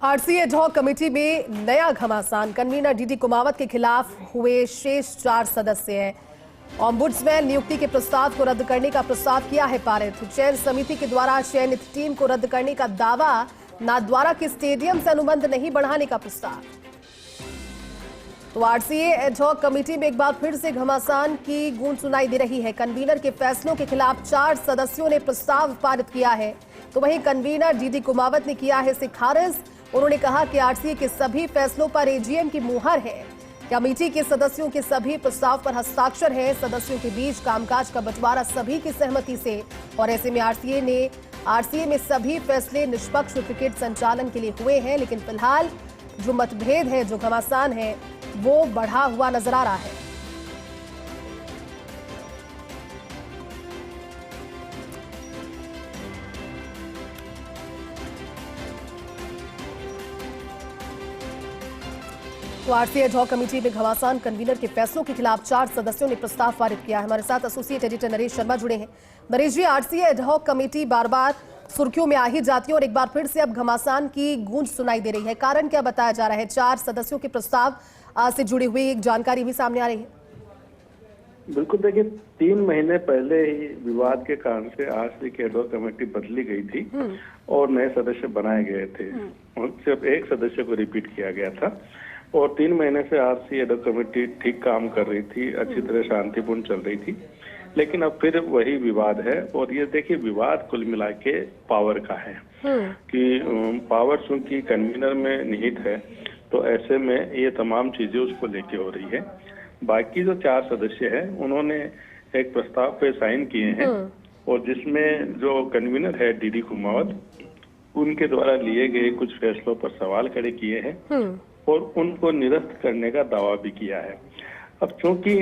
RCA ad hoc committee में नया घमासान। कन्वीनर डीडी कुमावत के खिलाफ हुए शेष 4 सदस्य हैं। ओम्बुड्समैन नियुक्ति के प्रस्ताव को रद्द करने का प्रस्ताव किया है पारित। चयन समिति के द्वारा चयनित टीम को रद्द करने का दावा। नाथद्वारा के स्टेडियम से अनुबंध नहीं बढ़ाने का प्रस्ताव। तो आरसीए एडहॉक कमेटी में एक बार फिर से घमासान की गूंज सुनाई दे रही है। कन्वीनर के फैसलों के खिलाफ 4 सदस्यों ने प्रस्ताव पारित किया है, तो वहीं कन्वीनर डीडी कुमावत ने किया है इसे खारिज। उन्होंने कहा कि आरसीए के सभी फैसलों पर एजीएम की मुहर है। कमेटी के सदस्यों के सभी प्रस्ताव पर हस्ताक्षर है। सदस्यों के बीच कामकाज का बंटवारा सभी की सहमति से, और ऐसे में आरसीए में सभी फैसले निष्पक्ष क्रिकेट संचालन के लिए हुए हैं। लेकिन फिलहाल जो मतभेद है, जो घमासान है, वो बढ़ा हुआ नजर आ रहा है। तो आरसीए एडहॉक कमेटी में घमासान। कन्वीनर के फैसलों के खिलाफ 4 सदस्यों ने प्रस्ताव पारित किया है। हमारे साथ एसोसिएट एडिटर नरेश शर्मा जुड़े हैं। नरेश जी, आरसीए एडहॉक कमेटी बार बार सुर्खियों में आ ही जाती है और एक बार फिर से अब घमासान की गूंज सुनाई दे रही है। कारण क्या बताया जा रहा है? 4 सदस्यों के प्रस्ताव से जुड़ी हुई एक जानकारी भी सामने आ रही है। बिल्कुल, देखिए 3 महीने पहले ही विवाद के कारण से आरसीए की एडहॉक कमेटी बदली गई थी और नए सदस्य बनाए गए थे और सिर्फ एक सदस्य को रिपीट किया गया था। और 3 महीने से आरसीए एडहॉक कमेटी ठीक काम कर रही थी, अच्छी तरह शांतिपूर्ण चल रही थी। लेकिन अब फिर वही विवाद है और ये देखिए विवाद कुल मिला के पावर का है कि पावर चूंकि कन्वीनर में निहित है, तो ऐसे में ये तमाम चीजें उसको लेके हो रही है। बाकी जो 4 सदस्य हैं उन्होंने एक प्रस्ताव पे साइन किए हैं और जिसमें जो कन्वीनर है डीडी कुमावत, उनके द्वारा लिए गए कुछ फैसलों पर सवाल खड़े किए हैं और उनको निरस्त करने का दावा भी किया है। अब चूंकि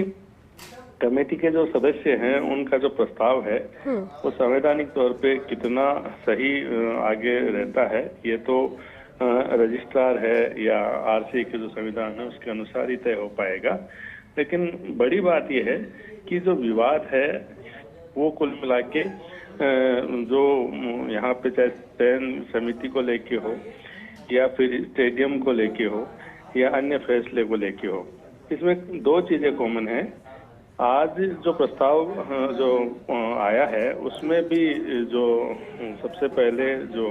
कमेटी के जो सदस्य हैं उनका जो प्रस्ताव है वो संवैधानिक तौर पे कितना सही आगे रहता है, ये तो रजिस्ट्रार है या आरसीए के जो संविधान है उसके अनुसार ही तय हो पाएगा। लेकिन बड़ी बात यह है कि जो विवाद है वो कुल मिला के जो यहाँ पे चाहे चयन समिति को लेके हो या फिर स्टेडियम को लेके हो या अन्य फैसले को लेके हो, इसमें 2 चीजें कॉमन है। आज जो प्रस्ताव जो आया है उसमें भी जो सबसे पहले जो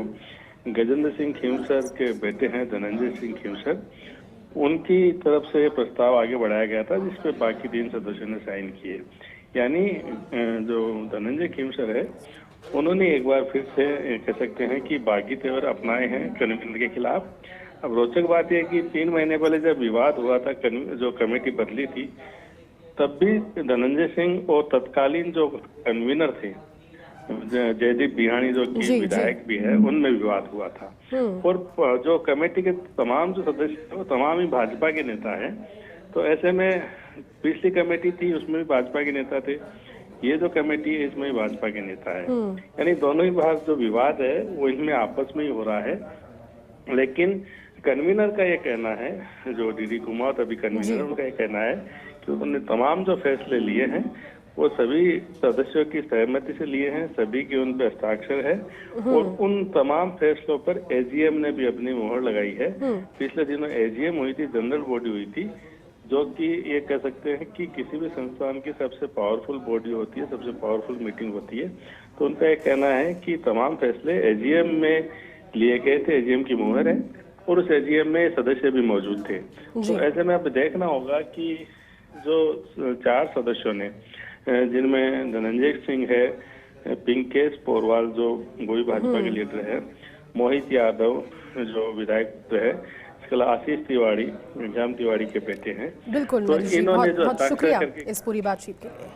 गजेंद्र सिंह खींवसर के बेटे हैं धनंजय सिंह खींवसर, उनकी तरफ से प्रस्ताव आगे बढ़ाया गया था जिसपे बाकी 3 सदस्यों ने साइन किए। यानी जो धनंजय खींवसर है उन्होंने एक बार फिर से कह सकते हैं कि बागी तेवर अपनाए हैं कन्वीनर के खिलाफ। अब रोचक बात यह कि 3 महीने पहले जब विवाद हुआ था, जो कमेटी बदली थी, तब भी धनंजय सिंह और तत्कालीन जो कन्वीनर थे जयदीप बिहानी जो कि विधायक भी है, उनमें विवाद हुआ था। और जो कमेटी के तमाम जो सदस्य थे वो तमाम ही भाजपा के नेता हैं। तो ऐसे में पिछली कमेटी थी उसमें भी भाजपा के नेता थे, ये जो कमेटी है इसमें भी भाजपा के नेता है। यानी दोनों ही भाग जो विवाद है वो इनमें आपस में ही हो रहा है। लेकिन कन्वीनर का ये कहना है, जो डीडी कुमावत अभी कन्वीनर, उनका ये कहना है कि उन्होंने तमाम जो फैसले लिए हैं वो सभी सदस्यों की सहमति से लिए हैं, सभी की उन पर हस्ताक्षर है और उन तमाम फैसलों पर एजीएम ने भी अपनी मुहर लगाई है। पिछले दिनों एजीएम हुई थी, जनरल बॉडी हुई थी, जो कि ये कह सकते हैं कि किसी भी संस्थान की सबसे पावरफुल बॉडी होती है, सबसे पावरफुल मीटिंग होती है। तो उनका ये कहना है कि तमाम फैसले एजीएम में लिए गए थे, एजीएम की मुहर है और उस एजीएम में सदस्य भी मौजूद थे। तो ऐसे में अब देखना होगा कि जो 4 सदस्यों ने, जिनमें धनंजय सिंह है, पिंकेश पोरवाल जो गोई भाजपा के लीडर है, मोहित यादव जो विधायक है, इसके अलावा आशीष तिवारी, जाम तिवारी के बेटे हैं। बिल्कुल, तो इन्होंने जो बहुत शुक्रिया इस पूरी बातचीत के लिए।